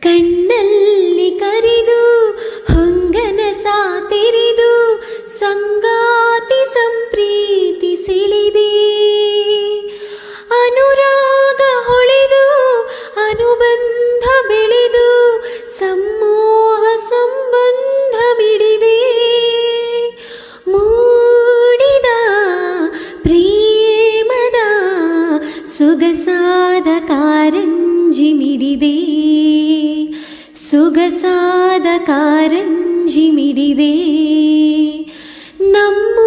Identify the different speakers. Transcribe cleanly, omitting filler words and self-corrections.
Speaker 1: ಕಣ್ಣಲ್ಲಿ ಕರಿದು ಹೊಂಗನ ಸಾತೆರಿದು ಸಂಗಾತಿ ಸಂಪ್ರೀತಿ ಸಿಳಿದೆ ಅನುರಾಗ ಹೊಳೆದು ಅನುಬಂಧ ಬೆಳೆದು ಸಮೂಹ ಸಂಬಂಧ ಮಿಡಿದೆ ಮೂಡಿದ ಪ್ರೇಮದ ಸೊಗಸಾದ ಕಾರಂಜಿ ಮಿಡಿದೆ ಸೊಗಸಾದ ಕಾರಂಜಿ ಮಿಡಿದೆ ನಮ್ಮೂ